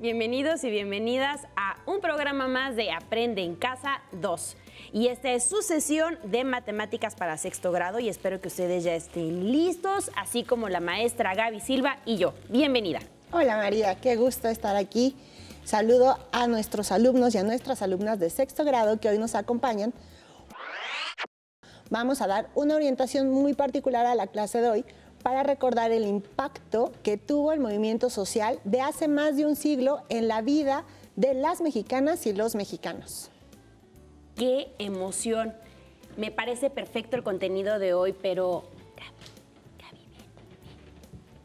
Bienvenidos y bienvenidas a un programa más de Aprende en Casa 2. Y esta es su sesión de matemáticas para sexto grado y espero que ustedes ya estén listos, así como la maestra Gaby Silva y yo. Bienvenida. Hola María, qué gusto estar aquí. Saludo a nuestros alumnos y a nuestras alumnas de sexto grado que hoy nos acompañan. Vamos a dar una orientación muy particular a la clase de hoy para recordar el impacto que tuvo el movimiento social de hace más de un siglo en la vida de las mexicanas y los mexicanos. ¡Qué emoción! Me parece perfecto el contenido de hoy, pero... Gaby,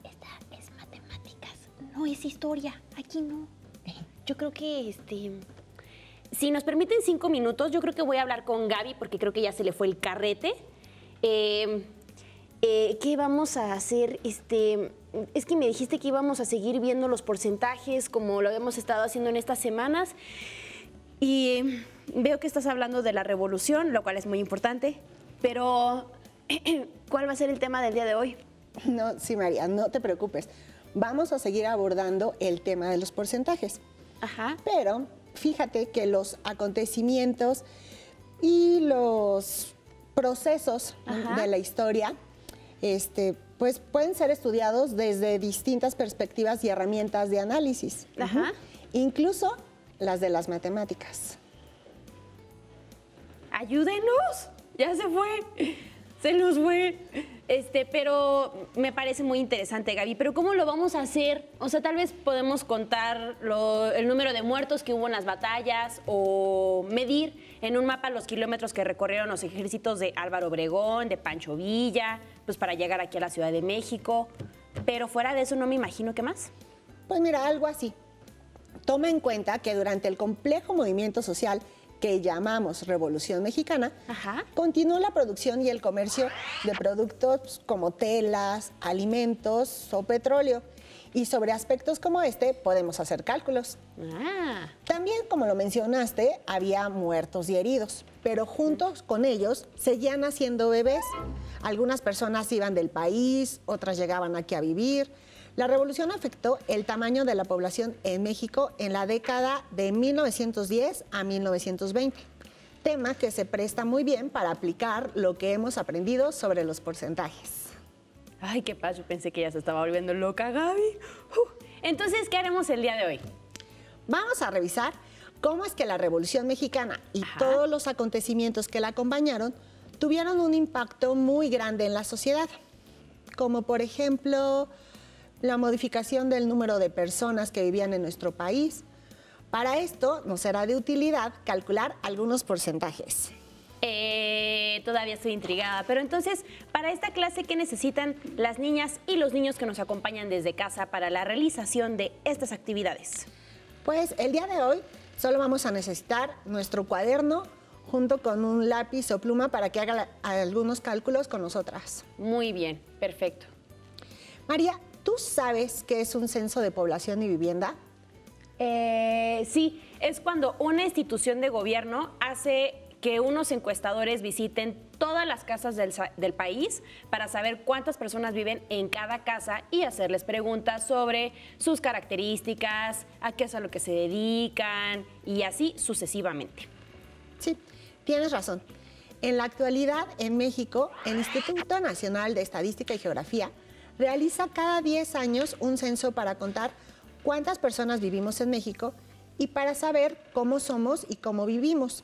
esta es matemáticas, no es historia, aquí no. Yo creo que, si nos permiten 5 minutos, yo creo que voy a hablar con Gaby porque creo que ya se le fue el carrete. ¿Qué vamos a hacer? Es que me dijiste que íbamos a seguir viendo los porcentajes como lo habíamos estado haciendo en estas semanas. Y veo que estás hablando de la revolución, lo cual es muy importante. Pero, ¿cuál va a ser el tema del día de hoy? No, sí, María, no te preocupes. Vamos a seguir abordando el tema de los porcentajes. Ajá. Pero fíjate que los acontecimientos y los procesos de la historia pues pueden ser estudiados desde distintas perspectivas y herramientas de análisis. Ajá. Incluso las de las matemáticas. ¡Ayúdenos! Ya se fue. Se nos fue. Pero me parece muy interesante, Gaby. ¿Pero cómo lo vamos a hacer? O sea, tal vez podemos contar el número de muertos que hubo en las batallas o medir en un mapa los kilómetros que recorrieron los ejércitos de Álvaro Obregón, de Pancho Villa, pues para llegar aquí a la Ciudad de México. Pero fuera de eso no me imagino qué más. Pues mira, algo así. Toma en cuenta que durante el complejo movimiento social que llamamos Revolución Mexicana, continuó la producción y el comercio de productos como telas, alimentos o petróleo. Y sobre aspectos como podemos hacer cálculos. También, como lo mencionaste, había muertos y heridos, pero juntos con ellos seguían naciendo bebés. Algunas personas iban del país, otras llegaban aquí a vivir. La revolución afectó el tamaño de la población en México en la década de 1910 a 1920, tema que se presta muy bien para aplicar lo que hemos aprendido sobre los porcentajes. Ay, qué paz, yo pensé que ya se estaba volviendo loca, Gaby. Entonces, ¿qué haremos el día de hoy? Vamos a revisar cómo es que la Revolución Mexicana y todos los acontecimientos que la acompañaron tuvieron un impacto muy grande en la sociedad, como por ejemplo la modificación del número de personas que vivían en nuestro país. Para esto nos será de utilidad calcular algunos porcentajes. Todavía estoy intrigada, pero entonces, para esta clase, ¿qué necesitan las niñas y los niños que nos acompañan desde casa para la realización de estas actividades? Pues el día de hoy solo vamos a necesitar nuestro cuaderno junto con un lápiz o pluma para que haga algunos cálculos con nosotras. Muy bien, perfecto. María, ¿tú sabes qué es un censo de población y vivienda? Sí, es cuando una institución de gobierno hace que unos encuestadores visiten todas las casas del país para saber cuántas personas viven en cada casa y hacerles preguntas sobre sus características, a qué es a lo que se dedican y así sucesivamente. Sí, tienes razón. En la actualidad, en México, el Instituto Nacional de Estadística y Geografía realiza cada 10 años un censo para contar cuántas personas vivimos en México y para saber cómo somos y cómo vivimos.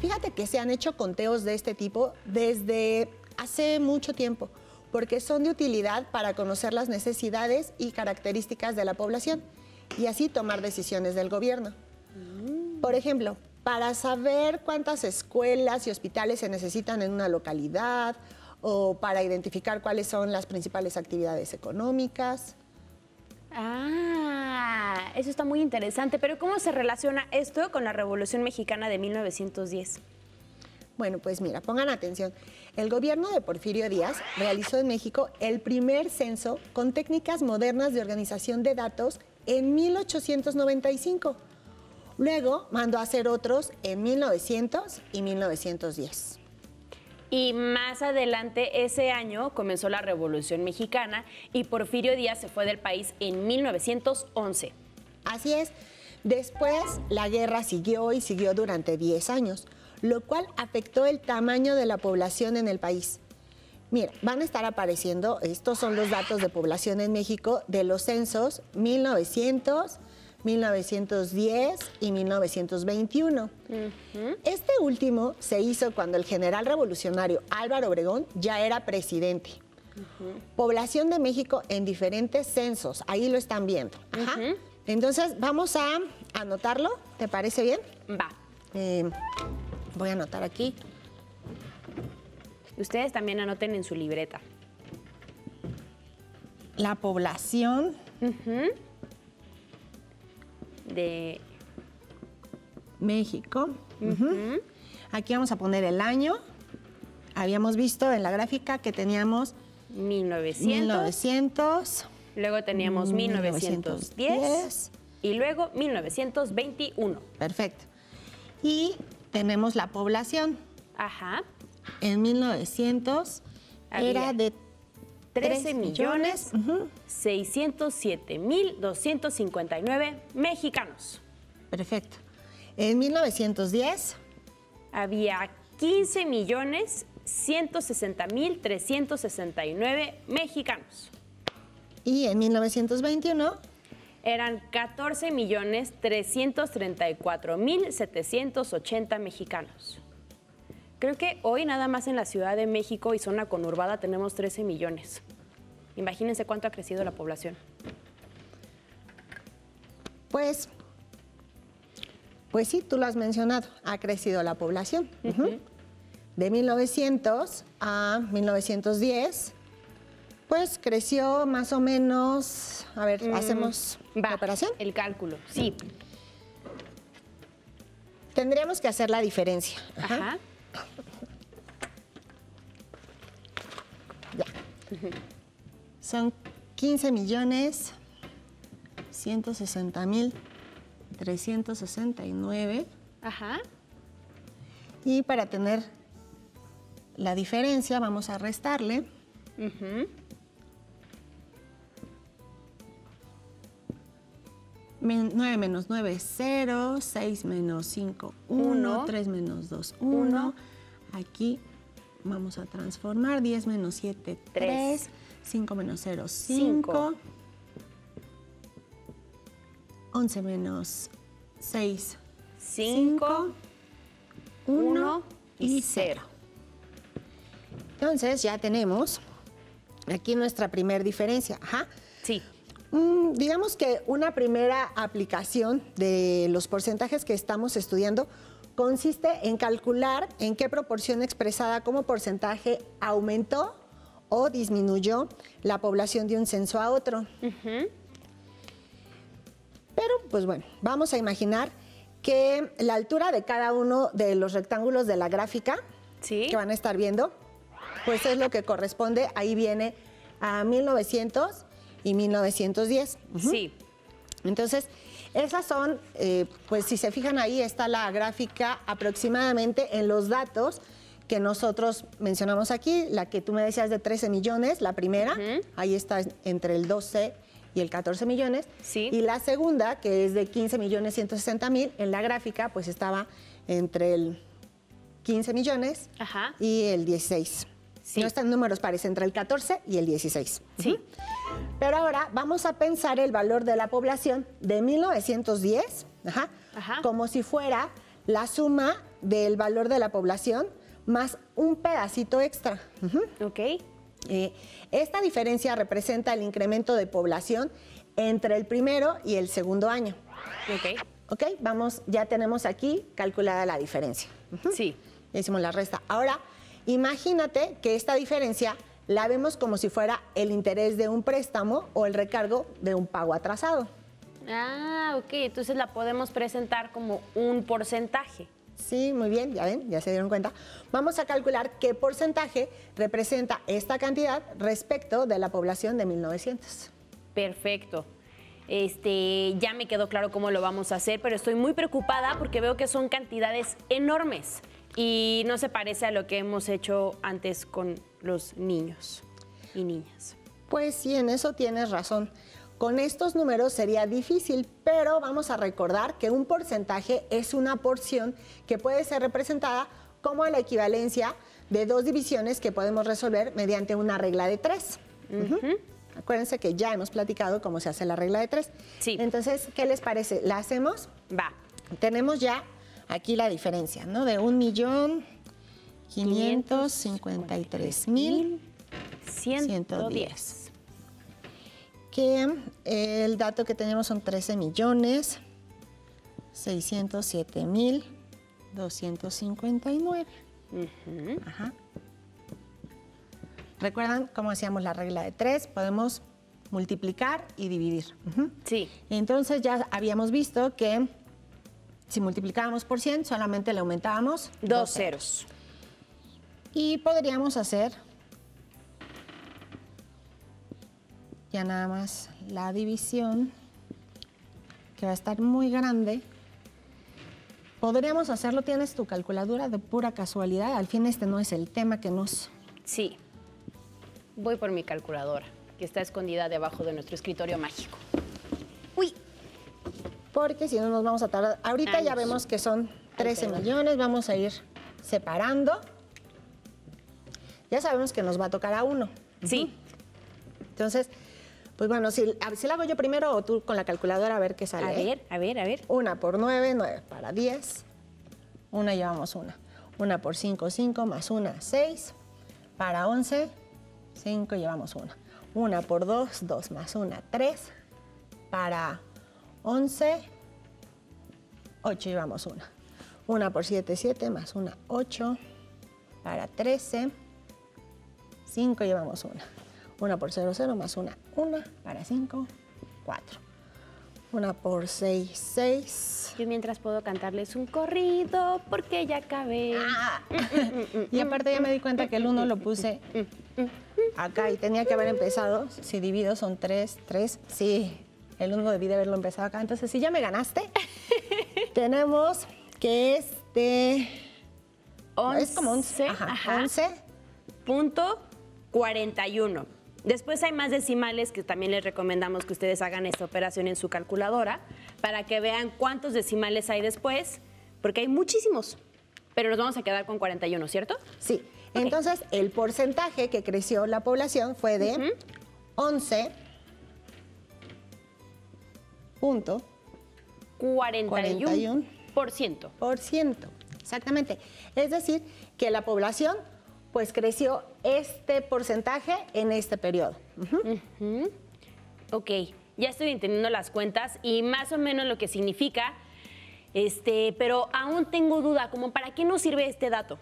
Fíjate que se han hecho conteos de este tipo desde hace mucho tiempo, porque son de utilidad para conocer las necesidades y características de la población y así tomar decisiones del gobierno. Por ejemplo, para saber cuántas escuelas y hospitales se necesitan en una localidad o para identificar cuáles son las principales actividades económicas. Eso está muy interesante, pero ¿cómo se relaciona esto con la Revolución Mexicana de 1910? Bueno, pues mira, pongan atención. El gobierno de Porfirio Díaz realizó en México el primer censo con técnicas modernas de organización de datos en 1895. Luego mandó a hacer otros en 1900 y 1910. Y más adelante, ese año, comenzó la Revolución Mexicana y Porfirio Díaz se fue del país en 1911. Así es. Después, la guerra siguió y siguió durante 10 años, lo cual afectó el tamaño de la población en el país. Mira, van a estar apareciendo, estos son los datos de población en México de los censos 1900, 1910 y 1921. Este último se hizo cuando el general revolucionario Álvaro Obregón ya era presidente. Población de México en diferentes censos, ahí lo están viendo. Entonces, vamos a anotarlo, ¿te parece bien? Va. Voy a anotar aquí. Ustedes también anoten en su libreta. La población de México. Aquí vamos a poner el año. Habíamos visto en la gráfica que teníamos 1900. Luego teníamos 1910 y luego 1921. Perfecto. Y tenemos la población. Ajá. En 1900 era de 13.607.259 mexicanos. Perfecto. En 1910 había 15.160.369 mexicanos. Y en 1921 eran 14.334.780 mexicanos. Creo que hoy nada más en la Ciudad de México y zona conurbada tenemos 13 millones. Imagínense cuánto ha crecido la población. Pues sí, tú lo has mencionado, ha crecido la población. De 1900 a 1910, pues creció más o menos, a ver, hacemos la operación. El cálculo, sí. Tendríamos que hacer la diferencia. Ajá. Ya. Son 15.160.369. Ajá. Y para tener la diferencia vamos a restarle. 9 menos 9 es 0, 6 menos 5, 1, 3 menos 2, 1. Aquí vamos a transformar, 10 menos 7, 3, 5 menos 0, 5, 11 menos 6, 5, 1 y 0. Entonces ya tenemos aquí nuestra primera diferencia. Ajá. Sí. Digamos que una primera aplicación de los porcentajes que estamos estudiando consiste en calcular en qué proporción expresada como porcentaje aumentó o disminuyó la población de un censo a otro. Pero, pues bueno, vamos a imaginar que la altura de cada uno de los rectángulos de la gráfica que van a estar viendo, pues es lo que corresponde, ahí viene a 1900 y 1910. Sí. Entonces, esas son, pues si se fijan ahí está la gráfica aproximadamente en los datos que nosotros mencionamos aquí, la que tú me decías de 13 millones, la primera, ahí está entre el 12 y el 14 millones. Sí. Y la segunda, que es de 15.160.000, en la gráfica pues estaba entre el 15 millones y el 16. Sí. No están números pares, entre el 14 y el 16. Sí. Pero ahora vamos a pensar el valor de la población de 1910 como si fuera la suma del valor de la población más un pedacito extra. Ok. Esta diferencia representa el incremento de población entre el primero y el segundo año. Ok. Ok, vamos, ya tenemos aquí calculada la diferencia. Sí. Ya hicimos la resta. Ahora, imagínate que esta diferencia la vemos como si fuera el interés de un préstamo o el recargo de un pago atrasado. Ah, ok. Entonces la podemos presentar como un porcentaje. Sí, muy bien, ya ven, ya se dieron cuenta. Vamos a calcular qué porcentaje representa esta cantidad respecto de la población de 1900. Perfecto. Ya me quedó claro cómo lo vamos a hacer, pero estoy muy preocupada porque veo que son cantidades enormes y no se parece a lo que hemos hecho antes con los niños y niñas. Pues sí, en eso tienes razón. Con estos números sería difícil, pero vamos a recordar que un porcentaje es una porción que puede ser representada como la equivalencia de dos divisiones que podemos resolver mediante una regla de 3. Acuérdense que ya hemos platicado cómo se hace la regla de 3. Sí. Entonces, ¿qué les parece? ¿La hacemos? Va. Tenemos ya aquí la diferencia, ¿no? De 1.553.110. Que el dato que tenemos son 13.607.259. Ajá. ¿Recuerdan cómo hacíamos la regla de 3? Podemos multiplicar y dividir. Sí. Entonces ya habíamos visto que si multiplicábamos por 100, solamente le aumentábamos 2 ceros. Y podríamos hacer ya nada más la división, que va a estar muy grande. Podríamos hacerlo, tienes tu calculadora de pura casualidad. Al fin este no es el tema que nos... Sí. Voy por mi calculadora, que está escondida debajo de nuestro escritorio mágico. ¡Uy! Porque si no nos vamos a tardar. Ahorita ya vemos que son 13 millones. Vamos a ir separando. Ya sabemos que nos va a tocar a 1. Sí. Entonces, pues bueno, si la hago yo primero o tú con la calculadora a ver qué sale. A ver. 1 por 9, 9 para 10. 1 llevamos 1. 1 por 5, 5 más 1, 6. Para 11, 5 llevamos 1. 1 por 2, 2 más 1, 3. Para 11, 8 llevamos 1. 1 por 7, 7 más 1, 8. Para 13, 5 llevamos 1. 1 por 0, 0 más 1, 1. Para 5, 4. 1 por 6, 6. Yo mientras puedo cantarles un corrido porque ya acabé. Y aparte ya me di cuenta que el 1 lo puse acá y tenía que haber empezado. Si divido son 3, 3. Sí, el 1 debí de haberlo empezado acá. Entonces, si ya me ganaste, tenemos que es de... 11, es como 11. Ajá. 11.41. Después hay más decimales que también les recomendamos que ustedes hagan esta operación en su calculadora para que vean cuántos decimales hay después, porque hay muchísimos, pero nos vamos a quedar con 41, ¿cierto? Sí. Okay. Entonces, el porcentaje que creció la población fue de 11.41%. Exactamente. Es decir, que la población pues creció este porcentaje en este periodo. Ok, ya estoy entendiendo las cuentas y más o menos lo que significa, pero aún tengo duda, como ¿para qué nos sirve este dato?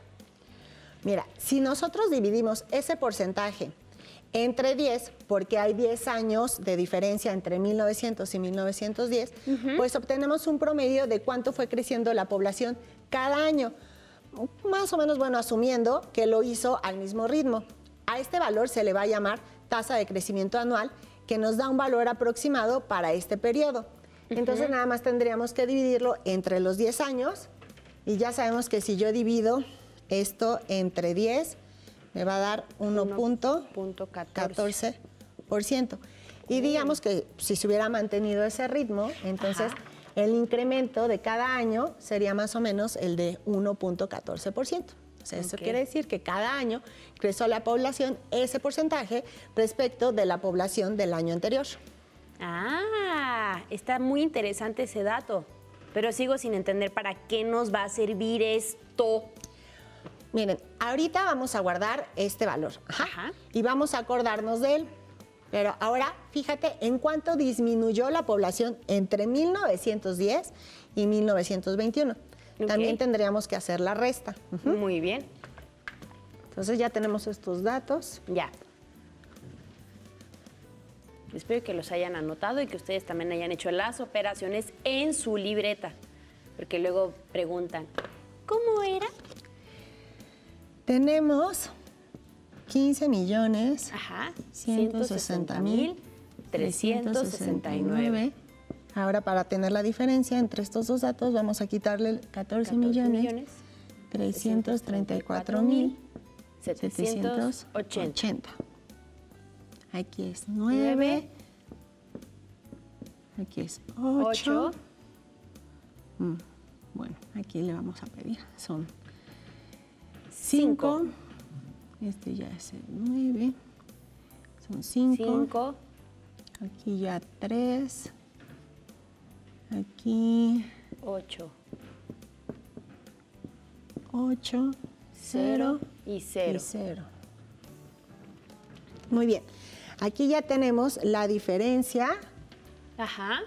Mira, si nosotros dividimos ese porcentaje entre 10, porque hay 10 años de diferencia entre 1900 y 1910, pues obtenemos un promedio de cuánto fue creciendo la población cada año. Más o menos, bueno, asumiendo que lo hizo al mismo ritmo. A este valor se le va a llamar tasa de crecimiento anual, que nos da un valor aproximado para este periodo. Entonces, nada más tendríamos que dividirlo entre los 10 años, y ya sabemos que si yo divido esto entre 10, me va a dar 1.14%. Y digamos que si se hubiera mantenido ese ritmo, entonces... el incremento de cada año sería más o menos el de 1.14%. O sea, eso quiere decir que cada año creció la población ese porcentaje respecto de la población del año anterior. Ah, está muy interesante ese dato, pero sigo sin entender para qué nos va a servir esto. Miren, ahorita vamos a guardar este valor y vamos a acordarnos de él. Pero ahora, fíjate en cuánto disminuyó la población entre 1910 y 1921. También tendríamos que hacer la resta. Muy bien. Entonces ya tenemos estos datos. Ya. Espero que los hayan anotado y que ustedes también hayan hecho las operaciones en su libreta. Porque luego preguntan, ¿cómo era? Tenemos... 15.160.369. Ahora, para tener la diferencia entre estos dos datos, vamos a quitarle 14.334.780. Aquí es 9, Aquí es 8. Bueno, aquí le vamos a pedir. Son 5. Este ya es el 9. Son 5. Aquí ya 3. Aquí 8. 8. 0 y 0. 0. Muy bien. Aquí ya tenemos la diferencia. Ajá.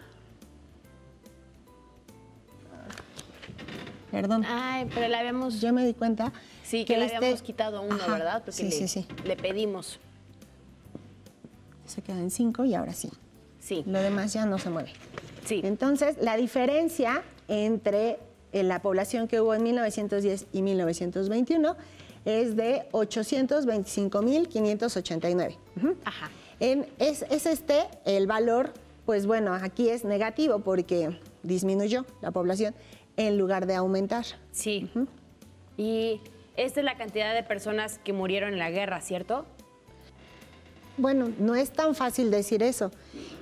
Perdón. Ay, pero le habíamos... Yo me di cuenta. Sí, que le habíamos quitado uno, Ajá, ¿verdad? Porque sí. le pedimos. Se queda en 5 y ahora sí. Sí. Lo demás ya no se mueve. Sí. Entonces, la diferencia entre la población que hubo en 1910 y 1921 es de 825.589. Ajá. Es el valor, pues bueno, aquí es negativo porque disminuyó la población en lugar de aumentar. Sí. Y esta es la cantidad de personas que murieron en la guerra, ¿cierto? Bueno, no es tan fácil decir eso.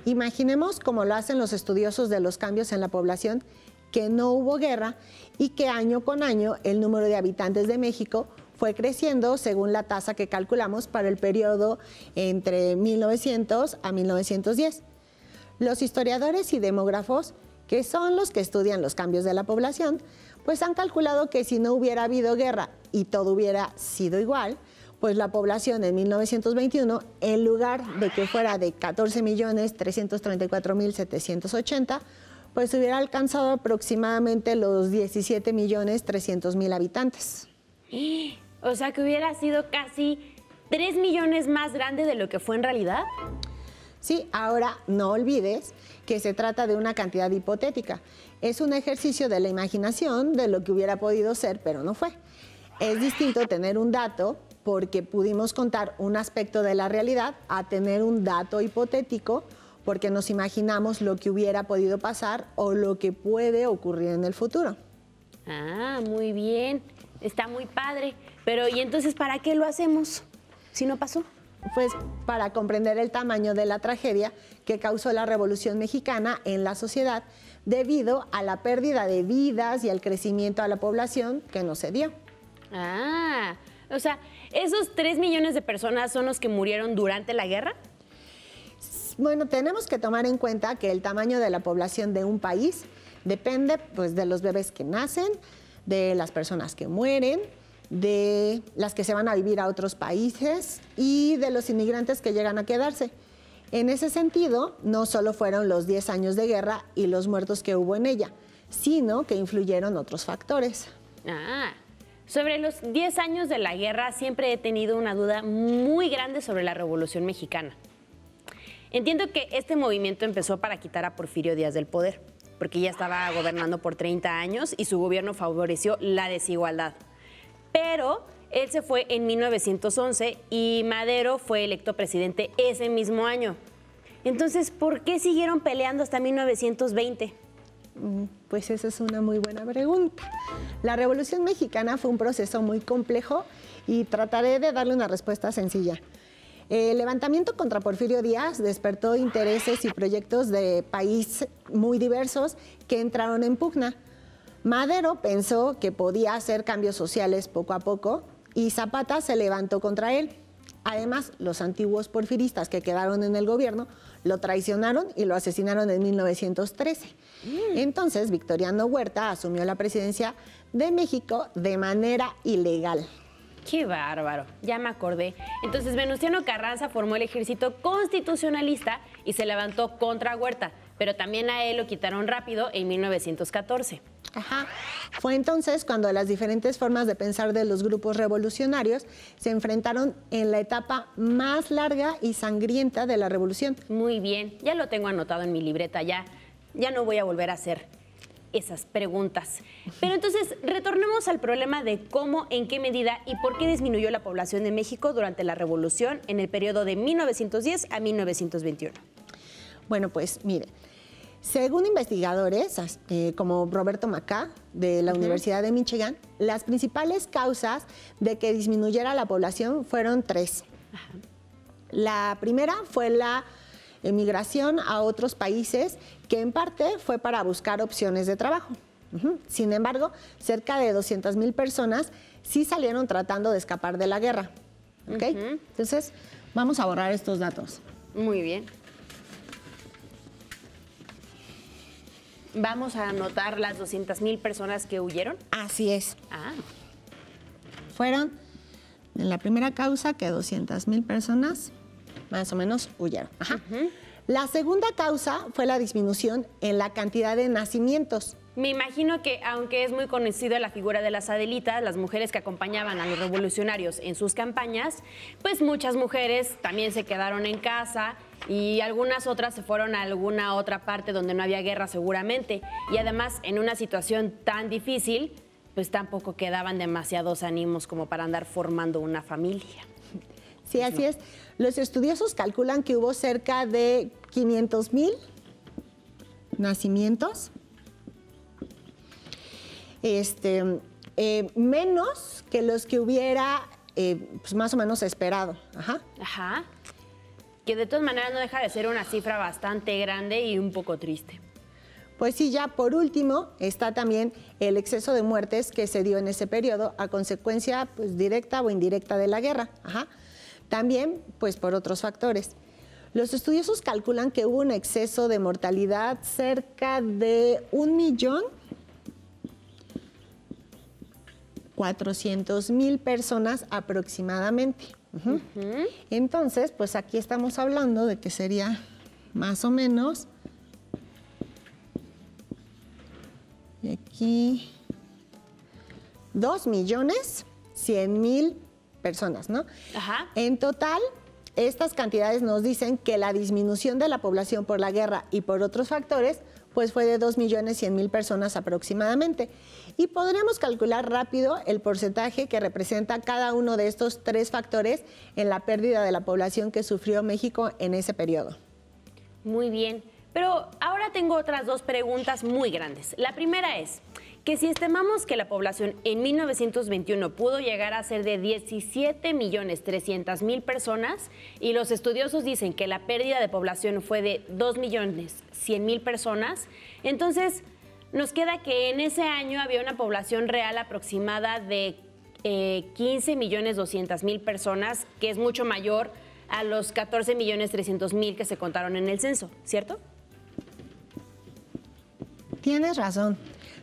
Imaginemos como lo hacen los estudiosos de los cambios en la población, que no hubo guerra y que año con año el número de habitantes de México fue creciendo según la tasa que calculamos para el periodo entre 1900 a 1910. Los historiadores y demógrafos, que son los que estudian los cambios de la población, pues han calculado que si no hubiera habido guerra y todo hubiera sido igual, pues la población en 1921, en lugar de que fuera de 14.334.780, pues hubiera alcanzado aproximadamente los 17.300.000 habitantes. O sea, que hubiera sido casi 3 millones más grande de lo que fue en realidad. Sí, ahora no olvides que se trata de una cantidad hipotética. Es un ejercicio de la imaginación de lo que hubiera podido ser, pero no fue. Es distinto tener un dato porque pudimos contar un aspecto de la realidad a tener un dato hipotético porque nos imaginamos lo que hubiera podido pasar o lo que puede ocurrir en el futuro. Ah, muy bien. Está muy padre. Pero, ¿y entonces para qué lo hacemos si no pasó? Pues para comprender el tamaño de la tragedia que causó la Revolución Mexicana en la sociedad debido a la pérdida de vidas y al crecimiento a la población que no se dio. Ah, o sea, ¿esos 3 millones de personas son los que murieron durante la guerra? Bueno, tenemos que tomar en cuenta que el tamaño de la población de un país depende pues, de los bebés que nacen, de las personas que mueren, de las que se van a vivir a otros países y de los inmigrantes que llegan a quedarse. En ese sentido, no solo fueron los 10 años de guerra y los muertos que hubo en ella, sino que influyeron otros factores. Ah, sobre los 10 años de la guerra siempre he tenido una duda muy grande sobre la Revolución Mexicana. Entiendo que este movimiento empezó para quitar a Porfirio Díaz del poder, porque ya estaba gobernando por 30 años y su gobierno favoreció la desigualdad. Pero él se fue en 1911 y Madero fue electo presidente ese mismo año. Entonces, ¿por qué siguieron peleando hasta 1920? Pues esa es una muy buena pregunta. La Revolución Mexicana fue un proceso muy complejo y trataré de darle una respuesta sencilla. El levantamiento contra Porfirio Díaz despertó intereses y proyectos de país muy diversos que entraron en pugna. Madero pensó que podía hacer cambios sociales poco a poco y Zapata se levantó contra él. Además, los antiguos porfiristas que quedaron en el gobierno lo traicionaron y lo asesinaron en 1913. Entonces, Victoriano Huerta asumió la presidencia de México de manera ilegal. ¡Qué bárbaro! Ya me acordé. Entonces, Venustiano Carranza formó el ejército constitucionalista y se levantó contra Huerta, pero también a él lo quitaron rápido en 1914. Ajá. Fue entonces cuando las diferentes formas de pensar de los grupos revolucionarios se enfrentaron en la etapa más larga y sangrienta de la revolución. Muy bien, ya lo tengo anotado en mi libreta, ya no voy a volver a hacer esas preguntas. Pero entonces, retornemos al problema de cómo, en qué medida y por qué disminuyó la población de México durante la Revolución en el periodo de 1910 a 1921. Bueno, pues miren, según investigadores como Roberto Macá de la Universidad de Michigan, las principales causas de que disminuyera la población fueron 3. La primera fue la emigración a otros países, que en parte fue para buscar opciones de trabajo. Sin embargo, cerca de 200,000 personas sí salieron tratando de escapar de la guerra. ¿Okay? Entonces, vamos a borrar estos datos. Muy bien. ¿Vamos a anotar las 200,000 personas que huyeron? Así es. Ah. Fueron, en la primera causa, que 200,000 personas más o menos huyeron. La segunda causa fue la disminución en la cantidad de nacimientos. Me imagino que, aunque es muy conocida la figura de las Adelitas, las mujeres que acompañaban a los revolucionarios en sus campañas, pues muchas mujeres también se quedaron en casa y algunas otras se fueron a alguna otra parte donde no había guerra seguramente. Y además, en una situación tan difícil, pues tampoco quedaban demasiados ánimos como para andar formando una familia. Sí, así es. Los estudiosos calculan que hubo cerca de 500,000 nacimientos. Menos que los que hubiera pues más o menos esperado. Ajá. Que de todas maneras no deja de ser una cifra bastante grande y un poco triste. Pues sí, ya por último está también el exceso de muertes que se dio en ese periodo a consecuencia pues, directa o indirecta de la guerra. También pues por otros factores. Los estudiosos calculan que hubo un exceso de mortalidad cerca de 1.400.000 personas aproximadamente. Entonces, pues aquí estamos hablando de que sería más o menos, y aquí, 2.100.000 personas, ¿no? En total, estas cantidades nos dicen que la disminución de la población por la guerra y por otros factores pues fue de 2.100.000 personas aproximadamente. Y podríamos calcular rápido el porcentaje que representa cada uno de estos tres factores en la pérdida de la población que sufrió México en ese periodo. Muy bien, pero ahora tengo otras dos preguntas muy grandes. La primera es que si estimamos que la población en 1921 pudo llegar a ser de 17.300.000 personas y los estudiosos dicen que la pérdida de población fue de 2.100.000 personas, entonces nos queda que en ese año había una población real aproximada de 15.200.000 personas, que es mucho mayor a los 14.300.000 que se contaron en el censo, ¿cierto? Tienes razón.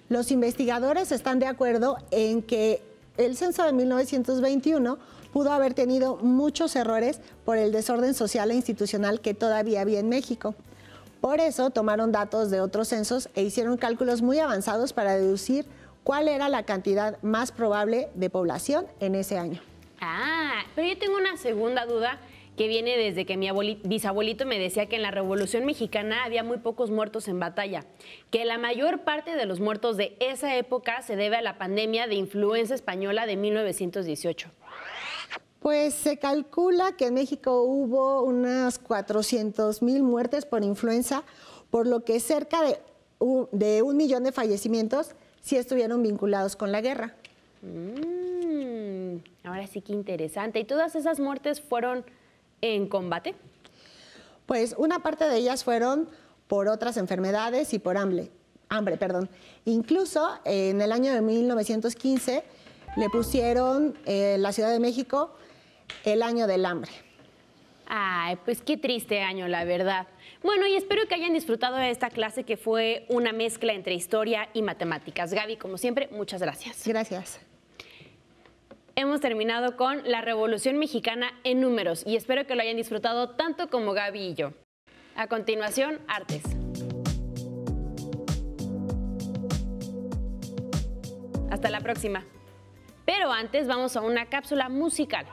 Los investigadores están de acuerdo en que el censo de 1921 pudo haber tenido muchos errores por el desorden social e institucional que todavía había en México. Por eso tomaron datos de otros censos e hicieron cálculos muy avanzados para deducir cuál era la cantidad más probable de población en ese año. Pero yo tengo una segunda duda que viene desde que mi bisabuelito me decía que en la Revolución Mexicana había muy pocos muertos en batalla, que la mayor parte de los muertos de esa época se debe a la pandemia de influenza española de 1918. Pues se calcula que en México hubo unas 400,000 muertes por influenza, por lo que cerca de 1.000.000 de fallecimientos sí estuvieron vinculados con la guerra. Ahora sí que interesante. ¿Y todas esas muertes fueron en combate? Pues una parte de ellas fueron por otras enfermedades y por hambre. Incluso en el año de 1915 le pusieron la Ciudad de México el año del hambre. Pues qué triste año, la verdad. Bueno, y espero que hayan disfrutado de esta clase que fue una mezcla entre historia y matemáticas. Gaby, como siempre, muchas gracias. Gracias. Hemos terminado con la Revolución Mexicana en números y espero que lo hayan disfrutado tanto como Gaby y yo. A continuación, artes. Hasta la próxima. Pero antes vamos a una cápsula musical.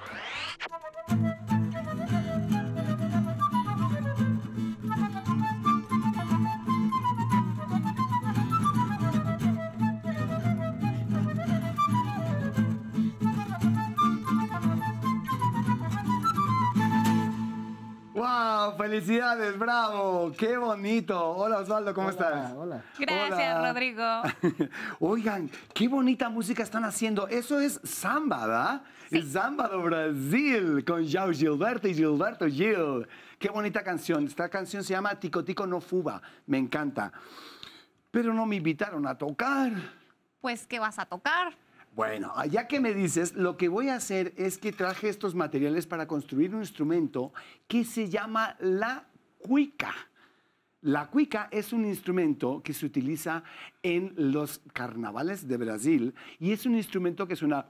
felicidades, bravo, qué bonito. Hola Osvaldo, ¿cómo estás? Hola. Gracias, Hola. Rodrigo. Oigan, qué bonita música están haciendo. Eso es samba, ¿verdad? Sí. Es Samba do Brasil, con João Gilberto y Gilberto Gil. Qué bonita canción. Esta canción se llama Tico Tico no Fuba. Me encanta. Pero no me invitaron a tocar. Pues, ¿qué vas a tocar? Bueno, ya que me dices, lo que voy a hacer es que traje estos materiales para construir un instrumento que se llama la cuica. La cuica es un instrumento que se utiliza en los carnavales de Brasil y es un instrumento que suena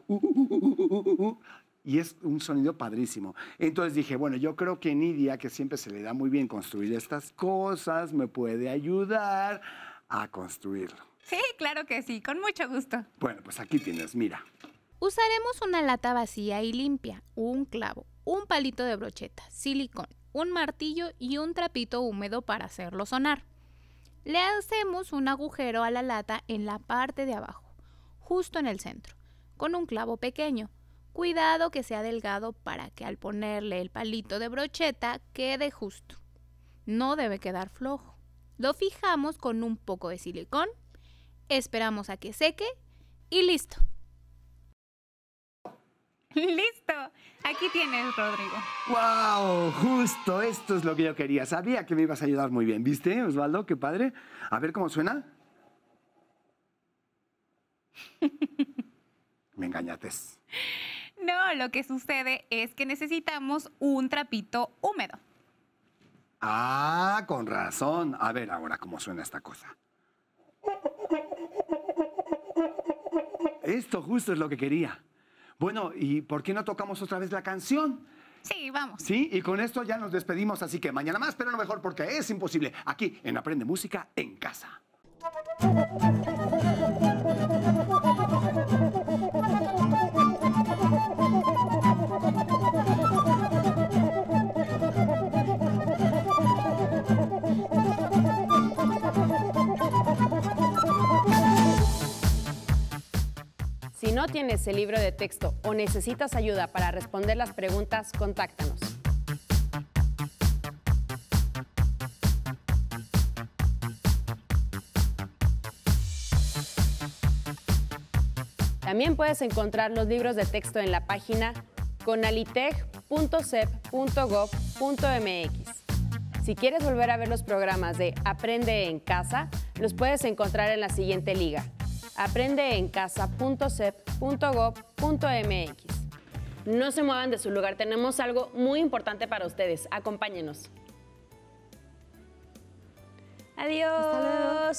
y es un sonido padrísimo. Entonces dije, bueno, yo creo que Nidia, que siempre se le da muy bien construir estas cosas, me puede ayudar a construirlo. Sí, claro que sí, con mucho gusto. Bueno, pues aquí tienes, mira. Usaremos una lata vacía y limpia, un clavo, un palito de brocheta, silicón, un martillo y un trapito húmedo para hacerlo sonar. Le hacemos un agujero a la lata en la parte de abajo, justo en el centro, con un clavo pequeño. Cuidado que sea delgado para que al ponerle el palito de brocheta quede justo. No debe quedar flojo. Lo fijamos con un poco de silicón. Esperamos a que seque y listo. ¡Listo! Aquí tienes, Rodrigo. ¡Wow! Justo esto es lo que yo quería. Sabía que me ibas a ayudar muy bien. ¿Viste, Osvaldo? Qué padre. A ver cómo suena. Me engañates. No, lo que sucede es que necesitamos un trapito húmedo. Ah, con razón. A ver ahora cómo suena esta cosa. Esto justo es lo que quería. Bueno, ¿y por qué no tocamos otra vez la canción? Sí, vamos. Sí, y con esto ya nos despedimos, así que mañana más, pero no mejor porque es imposible. Aquí en Aprende Música en Casa. Si no tienes el libro de texto o necesitas ayuda para responder las preguntas, contáctanos. También puedes encontrar los libros de texto en la página conalitech.cep.gov.mx. Si quieres volver a ver los programas de Aprende en Casa, los puedes encontrar en la siguiente liga: aprendeencasa.cep.gov.mx. No se muevan de su lugar, tenemos algo muy importante para ustedes. Acompáñenos. Adiós. Hasta luego.